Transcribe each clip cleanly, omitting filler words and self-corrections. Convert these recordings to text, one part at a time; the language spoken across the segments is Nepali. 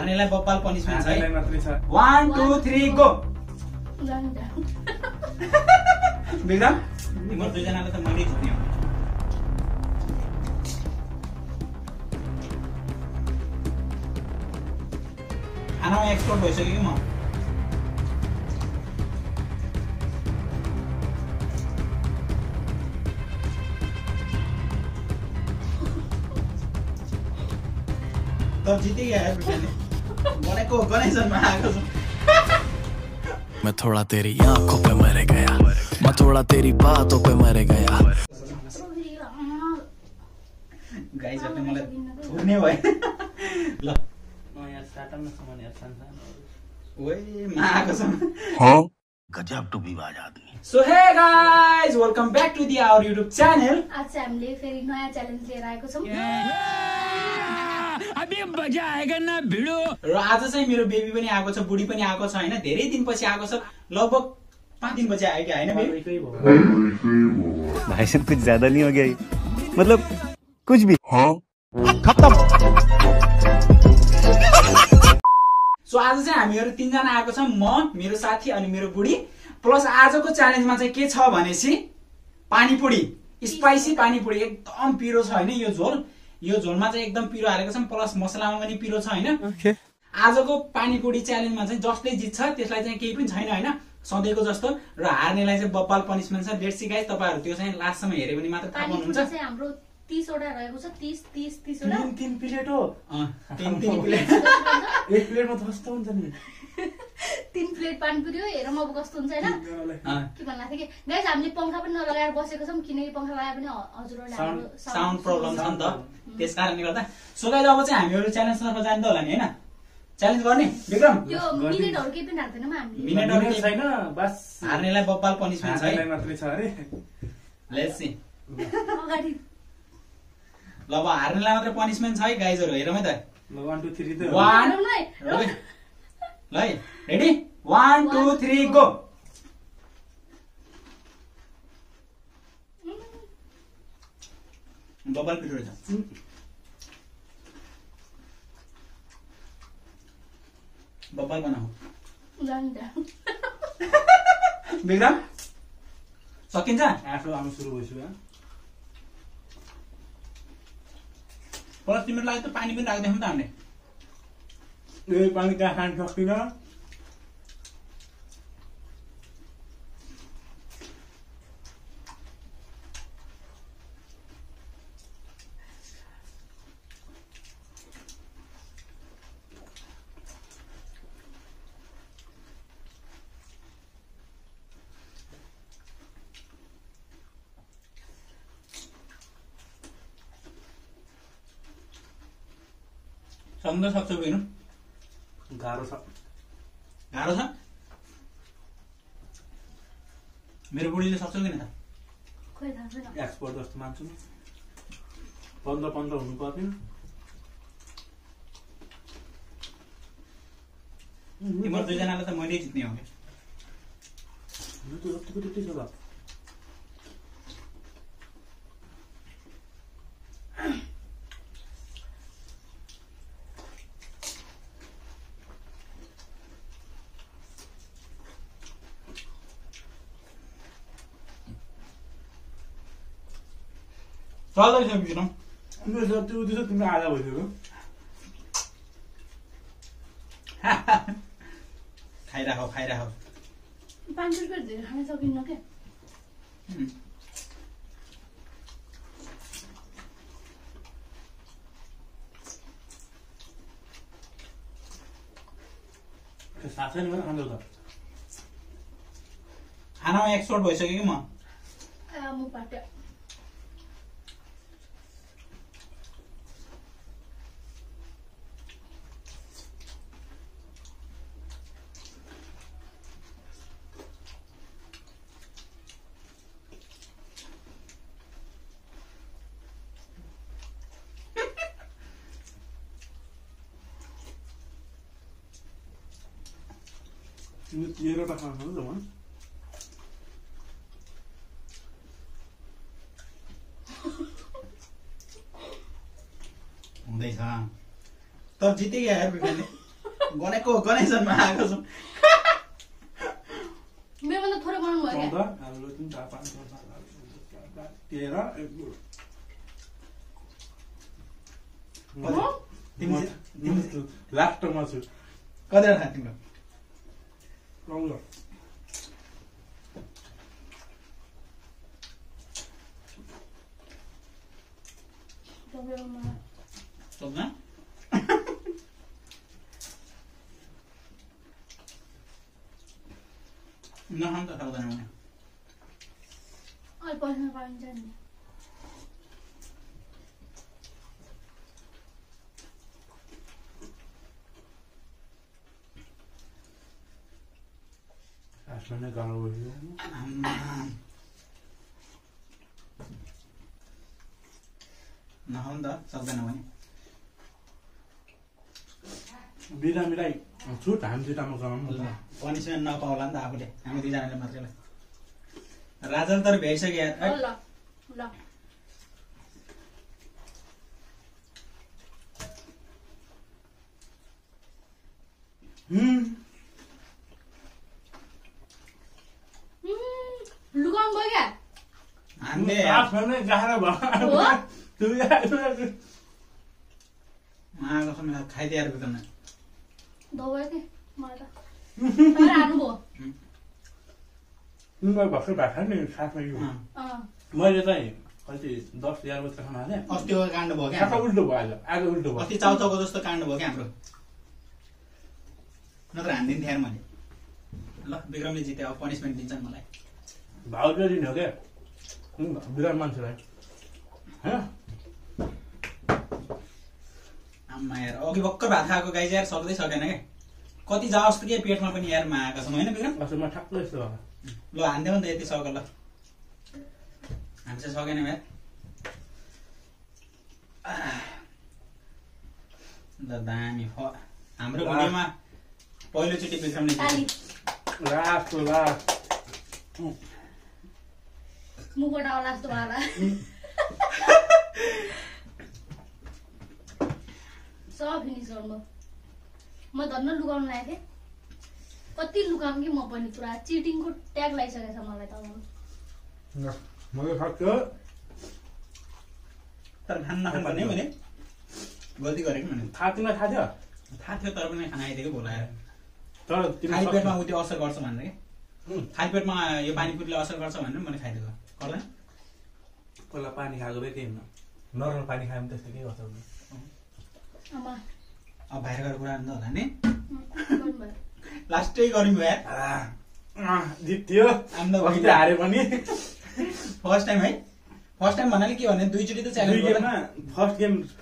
हार्नेलाई बब्बाल पनिशमेन्ट छ है। 1 2 3 गो। विक्रम तिम्रो दुईजनाले त मैले जित्ने हो। खानामा एक्सपर्ट भइसक्यो कि म। तब जीते गया है बेटे। बनेको गणेशनमा आएको छु। मैं थोड़ा तेरी आंखों पे मर गया, मैं थोड़ा तेरी बातों पे मर गया। गाइस अपने मलाई थुर्ने भयो। ल म यहाँ स्टार्टअप न सामान यार सानो। ओए माको सम। हां गजब टू बी बाज आदमी। So hey guys welcome back to our YouTube channel. आज हामीले फेरि नयाँ च्यालेन्ज लिएर आएको छौं। अभी मजा आएगा ना भिडो। र आज चाहिँ मेरो बेबी पनि आएको छ, बुढी पनि आएको छ हैन। धेरै दिनपछि आएको छ, लगभग 5 दिनपछि आयो कि हैन बेबी? भाई साहब कुछ ज्यादा नहीं हो गया ये? मतलब कुछ भी। हाँ खत्म। सो आज चाहिँ हामीहरु 3 जना आएको छ, म, मेरो साथी अनि मेरो बुढी। प्लस आजको च्यालेन्जमा चाहिँ के छ भनेसी पानीपुरी, स्पाइसी पानीपुरी। एकदम पिरो छ हैन यो झोल। यो झोलमा चाहिँ एकदम पिरो हालेको छ, प्लस मसलामा पनि पिरो छ हैन। आजको पानीपुरी च्यालेन्जमा चाहिँ जसले जित्छ त्यसलाई चाहिँ केही पनि छैन हैन, सधैँको जस्तो। र हार्नेलाई चाहिँ बब्बाल पनिशमेन्ट छ। लेट्स सी गाइस, तपाईहरु त्यो चाहिँ लास्टसम्म हेर्यो भने मात्र थाहा पाउनुहुन्छ। पानीपुरी चाहिँ हाम्रो 30 वटा रहेको छ। 30 वटा। 3 प्लेट हो। 3 प्लेट। एक प्लेटमा त कस्तो हुन्छ नि? 3 प्लेट पानीपुरी हो। हेरौँ अब कस्तो हुन्छ हैन। के भन्ला थिए कि गाइस हामीले पंखा पनि नलगाएर बसेको छौं, किनकि पंखा लगाए पनि हजुरहरुले हाम्रो साउन्ड प्रब्लम छ नि त, त्यसकारणले गर्दा। सो गाइस अब चाहिँ हामीहरु च्यालेन्जतर्फ जान्छ होला नि हैन? च्यालेन्ज गर्ने विक्रम? त्यो मिनेटहरु केही पनि राख्दैनम हामीले। मिनेटहरु छैन, बस हार्नेलाई बब्बाल पनिशमेन्ट छ है। हार्नेलाई मात्रै छ अरे। Let's see. अगाडि ल अब हार्नेलाई मात्र पनिशमेन्ट छ है गाइजहरु, हेरौँ है त। 1 2 3 त 1 ल रेडी 1 2 3 गो। बब्बाल पिरो छ। बब्बाल बनाऊ विक्रम। सकिन्छ? आफू आउनु सुरु भइसक्यो। प्लस तिम्रो लागि त पानी पनि राख्दैछौँ त हामीले। ए पानी कहाँ खान सक्दिन। सक्नु त सक्छौ हेर्नु। गाह्रो छ। गाह्रो छ? मेरो बुढीले सक्छ किन त? खोइ थाहा छैन। एक्सपर्ट जस्तो मान्छु म। 15 हुनु पर्दैन। तिम्रो दुईजनालाई त मैले जित्ने हो कि? यो त जतिको त्यति छ त। चल्दैछ विक्रम। मेरो जति उति छ तिम्रो आधा भइसक्यो। खाइराख खाइराख। 5 रुपैयाँ धेरै खान सकिन्न के। साथै नि खाँदै त। खानामा एक्सपर्ट भइसक्यो कि म। म पाट्या। Quiero bajar, ¿no? हुँदैछ तर जिते गयो यार बिपिनले। गणेशनमा आएको छु मेरो भन्दा थोरै बनाउनु भयो क्या 13 लास्टमा छु कतिवटा खा तिम्रो सक्दैन नखानु त सक्दैन भने अहिले पैसा पाइन्छ नि आसमाने गाउँ भयो नखानु त सक्दैन भने बिरामीलाई छुट हामी दुईटामा गराउँ पनिसमेन्ट नपाउला नि त आफूले हामी दुईजनाले मात्रै राजाले तर भ्याइसक्यो यार ल ल लुगाउनु भयो क्या हामीले आसमाने गाह्रो भयो माको समय खाइदिएर बिताउन दबायो कि मलाई त हाल्नुभयो उनीहरू भर्खर भएको नि साथमा यो मैले चाहिँ कति 10-11 बजी खाना हालेँ अस्तिको काण्ड भयो क्या खासा उल्टो भयो आज उल्टो भयो अस्ति चाउचाउको जस्तो काण्ड भयो क्या हाम्रो नत्र हानिदिन्थेँ यार मैले ल विक्रमले जिते अब पनिसमेन्ट दिन्छन् मलाई भाउजू दिने हो क्या बिराम मान्छेलाई आम्मा यार अघि भर्खर भात खाएको गाई यार सक्दै सकेन क्या कति जाओस् त के पेटमा पनि यार आएका छौँ होइन विक्रम असलमा ठ्याक्कै यस्तो होला ल हान्थ्यौँ नि त यति सक्यो ल हामी चाहिँ सकेन यार ल दामी हाम्रो भिडियोमा पहिलोचोटि विक्रमले जित्यो। लास्ट मुखबाट आउला जस्तो भयो होला सब फिनिस गर्नु म धन्न लुगाउनु लागेको थिएँ कति लुगाउँ कि म पनि पुरा चिटिङको ट्याग लगाइसकेको छ मलाई त मैले सक्यो तर खान नखान भन्ने मैले गल्ती गरेको मैले थाहा तिमीलाई थाहा थियो थाहा थियो तर पनि खाना आइदिएको बोलाएर तर खाली पेटमा उ त्यो असर गर्छ भनेर क्या खाली पेटमा यो पानीपुरीले असर गर्छ भनेर मैले खाइदिएको गर्दैन पहिला पानी खाएको भए केही हुन्न नर्मल पानी खायो भने त्यस्तो केही गर्छ अब बाहिर गएर कुरा हुन्छ होला नि गर्नुभयो लास्टै गर्नु भयो यार जित्यो हारे पनि फर्स्ट टाइम है फर्स्ट टाइम भन्नाले के भने दुईचोटि त च्यालेन्ज गेममा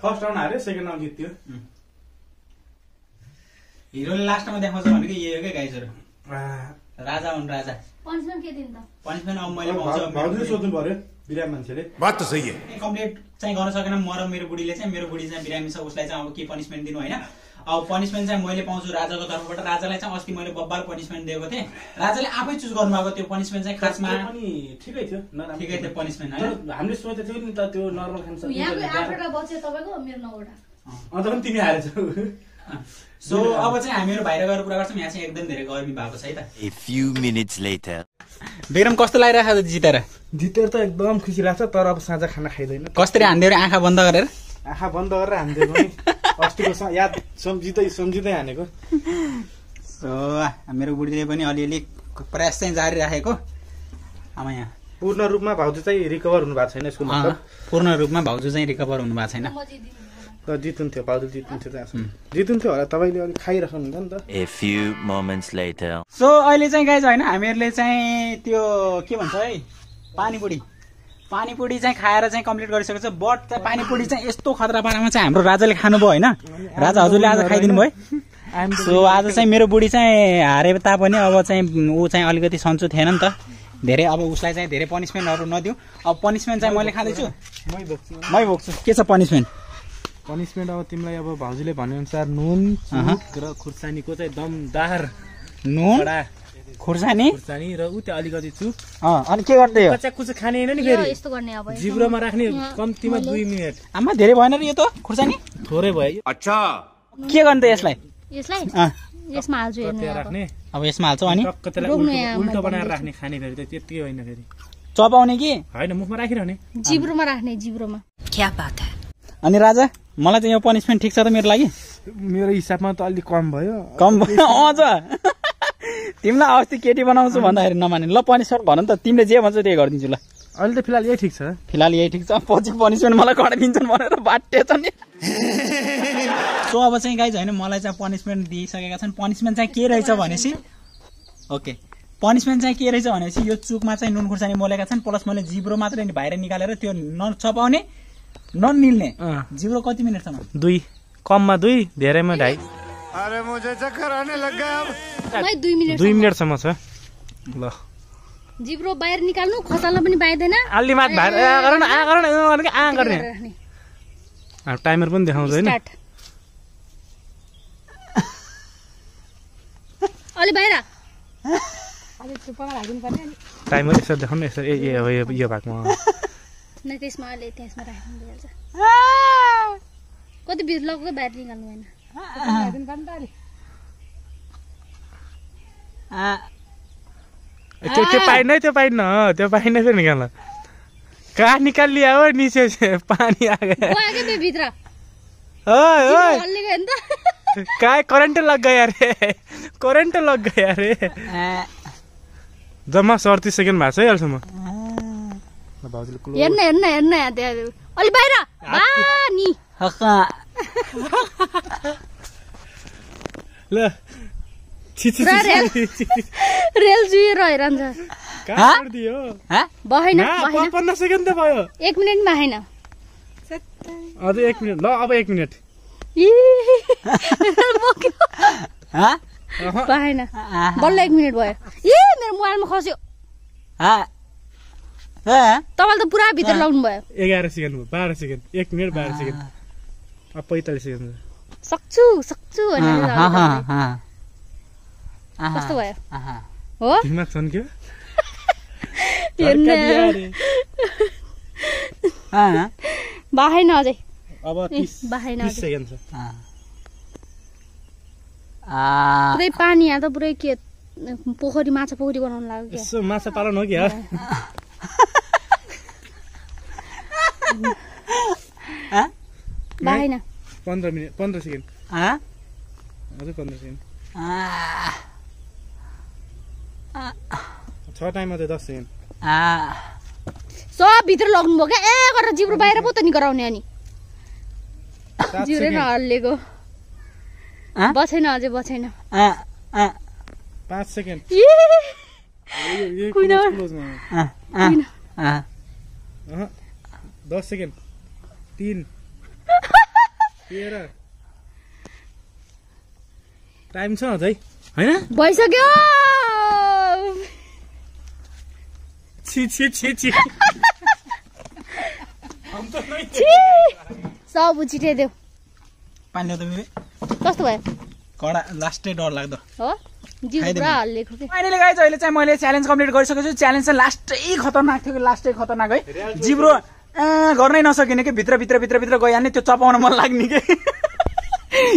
फर्स्ट राउन्ड हारे सेकेन्ड राउन्ड जित्यो हिरोले लास्टमा देखाउँछ भनेको यही हो क्या गाइजहरू राजा हुन् राजा पनिसमेन्ट के दिनु त पनिसमेन्ट अब मैले भाउजूले सोध्नु पर्यो बिराम मान्छेले बात त सही है कम्प्लिट चाहिँ गर्न सकेन म र मेरो बुढीले चाहिँ मेरो बुढी चाहिँ बिरामी छ उसलाई चाहिँ अब के पनिसमेन्ट दिनु होइन अब पनिसमेन्ट चाहिँ मैले पाउँछु राजाको तर्फबाट राजालाई चाहिँ अस्ति मैले बब्बाल पनिसमेन्ट दिएको थिएँ राजाले आफै चुज गर्नुभएको त्यो पनिसमेन्ट चाहिँ खासमा पनि ठिकै थियो ठिकै थियो पनिसमेन्ट होइन हामीले सोचेको थियौँ नि त त्यो नर्मल खान्छ यहाँको 8वटा बच्यो तपाईँको मेरो 9वटा अन्त पनि तिमी हारेछौ सो अब चाहिँ हामीहरू बाहिर गएर कुरा गर्छौँ यहाँ चाहिँ एकदम धेरै गर्मी भएको छ है त A few minutes later. Vikram कस्तो लागिरहेको छ जितेर जितेर त एकदम खुसी लाग्छ तर अब साँझ खाना खाइँदैन कसरी हान्दियो आँखा बन्द गरेर आँखा बन्द गरेर हान्दियो पनि अस्तिको याद सम्झिँदै हानेको सो मेरो बुढीले पनि अलिअलि प्रयास चाहिँ जारी राखेको आमा यहाँ पूर्ण रूपमा भाउजू चाहिँ रिकभर हुनु भएको छैन यसको मतलब पूर्ण रूपमा भाउजू चाहिँ रिकभर हुनु भएको छैन म जितिदिनु जित्नुहुन्थ्यो भाउजू जित्नुहुन्थ्यो जित्नुहुन्थ्यो होला तपाईँले अलिक खाइराख्नुहुन्छ नि त A few moments later. So अहिले चाहिँ गाइज होइन हामीहरूले चाहिँ त्यो के भन्छ है पानीपुरी चाहिँ खाएर चाहिँ कम्प्लिट गरिसकेको छ बट चाहिँ पानीपुरी चाहिँ यस्तो खतरा पारामा चाहिँ हाम्रो राजाले खानुभयो होइन राजा हजुरले आज खाइदिनु भयो सो आज चाहिँ मेरो बुढी चाहिँ हारे तापनि अब चाहिँ ऊ चाहिँ अलिकति सन्चो थिएन नि त धेरै अब उसलाई चाहिँ धेरै पनिसमेन्टहरू नदिउँ अब पनिसमेन्ट चाहिँ मैले खाँदैछु मै भोग्छु के छ पनिसमेन्ट अब तिमीलाई अब भाउजूले भनेअनुसार नुन र खुर्सानीको चाहिँ दमदार नुन खुर्सानी र उ त्यो अलिकति चुप अनि के गर्दै हो कच्चा कुचा खाने होइन नि फेरि यस्तो गर्ने अब जिब्रोमा राख्ने कम्तीमा 2 मिनेट आमा धेरै भएन र यो त खुर्सानी थोरै भयो अच्छा के गर्ने त यसलाई यसलाई अँ यसमा हाल्छु हेर्नु त्यहाँ अब। राख्ने अब यसमा हाल्छौ अनि टक्क त्यसलाई रोक्नु यहाँ उल्टो म बनाएर भन्दैछु। राख्ने खाने फेरि त त्यतिकै होइन फेरि चपाउने कि होइन मुखमा राखिरहने जिब्रोमा राख्ने जिब्रोमा अनि राजा मलाई चाहिँ यो पनिसमेन्ट ठिक छ त मेरो लागि मेरो हिसाबमा त अलिक कम भयो कम भयो अझ तिमीलाई अस्ति केटी बनाउँछु भन्दाखेरि नमाने ल पनिसमेन्ट भन त तिमीले जे भन्छ त्यही गरिदिन्छु ल अहिले त फिलहाल यही ठिक छ फिलहाल यही ठिक छ पछि पनिसमेन्ट मलाई घटाइदिन्छन् भनेर बाट्टेछ नि सो अब चाहिँ गाइज होइन मलाई चाहिँ पनिसमेन्ट दिइसकेका छन् पनिसमेन्ट चाहिँ के रहेछ भनेपछि ओके पनिसमेन्ट चाहिँ के रहेछ भनेपछि यो चुकमा चाहिँ नुन खुर्सानी मोलेका छन् प्लस मैले जिब्रो मात्रै बाहिर निकालेर त्यो नचपाउने ननिल्ने जिब्रो कति मिनटसम्म 2 कममा 2 धेरैमा 2.5 मै 2 मिनेट 2 मिनटसम्म छ ल जिब्रो बाहिर निकाल्नु खसाल्न पनि पाइदैन अलि मात भाइ गर्न गर्ने राख्ने टाइमर पनि देखाउँछ हैन स्टार्ट अलि बाहिर अलि चुप्पामा राख्दिनु पर्ने अनि टाइमर यसो देखाउनु यसो यो भागमा नै त्यसमा अलि त्यसमा राख्नु दिइहाल्छ कति बिस लगको बाहिर निकाल्नु भएन राख्दिनु पर्ने त अलि त्यो पाइन त्यो पाइन फेरि निकाल्न कहाँ निकालिया हो निचे पानी आ गया गयो के त्यो भित्र ओए ओए हल्ली गयो नि त काय करंट लग गया रे जम्मा 37 सेकेन्ड भएको छ है अहिलेसम्म हेर्न यहाँ त्यहाँ अलि बाहिर बानी ल रेल जुएर हेरन्छ बहेन 15 सेकेन्ड त भयो 1 मिनेट बाहेन अझ 1 मिनेट ल अब 1 मिनेट बाहेन बल्ल 1 मिनेट भयो मेरो मोबाइलमा खस्यो तपाईँले त पुरा भित्र लाउनु भयो 11 सेकेन्ड 12 सेकेन्ड 1 मिनेट 12 सेकेन्ड अब 45 सेकेन्ड सक्छु कस्तो भयो हो दिमाग छन् के बाहेन अझै अब 30 सेकेन्ड छ पुरै पानी यहाँ त पुरै के पोखरी माछा पोखरी बनाउनु लाग्यो यसो माछा पालन हो कि यार बाहेन 15 मिनेट 15 सेकेन्ड अझै 15 सेकेन्ड छ टाइममा त 10 सेकेन्ड सब भित्र लग्नु भयो क्या गरेर जिब्रो बाहिर पो त नि गराउने अनि जिब्रो नहल्लेको बछेन अझै बछेन 5 सेकेन्ड कुइन 10 सेकेन्ड 3 13 टाइम छ अझै हैन भइसक्यो छी सब उछिटाइदेऊ पानी ल्याउ त बिबे कस्तो भयो कडा लास्टै डर लाग्दो हो जिब्रो पुरा हल्लेको के फाइनली गाइज अहिले चाहिँ मैले च्यालेन्ज कम्प्लिट गरिसकेको छु च्यालेन्ज चाहिँ लास्टै खतरनाक थियो लास्टै खतरनाक है जिब्रो गर्नै नसकिने कि भित्र गइहाल्ने त्यो चपाउन मन लाग्ने के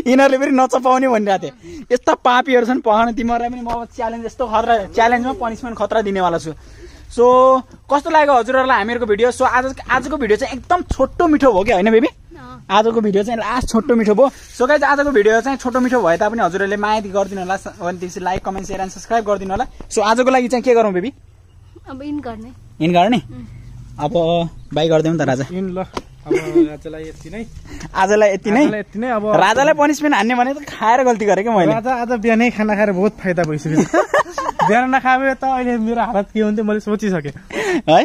यिनीहरूले फेरि नचपाउने भनिरहेको थिएँ यस्ता पापीहरू छन् पखाउन तिमीहरूलाई पनि म च्यालेन्ज यस्तो खतरा च्यालेन्जमा पनिसमेन्ट खतरा दिनेवाला छु सो कस्तो लाग्यो हजुरहरूलाई हामीहरूको भिडियो सो आजको भिडियो चाहिँ एकदम छोटो मिठो भयो कि होइन बेबी आजको भिडियो चाहिँ लास्ट छोटो मिठो भयो सो गाइज आजको भिडियो चाहिँ छोटो मिठो भए तापनि हजुरहरूले माया गरिदिनु होला अनि त्यसपछि like comment share and subscribe गरिदिनु होला सो आजको लागि चाहिँ के गरौँ बेबी अब इन गर्ने अब बाई गरिदिउँ त राजा इन ल अब आजलाई यति नै अब राजालाई पनिसमेन्ट हान्ने भने त खाएर गल्ती गरेँ क्या मैले राजा आज बिहानै खाना खाएर बहुत फाइदा भइसक्यो बिहान नखाए त अहिले मेरो हालत के हुन्थ्यो मैले सोचिसकेँ है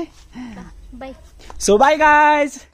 बाई सो बाई गाइज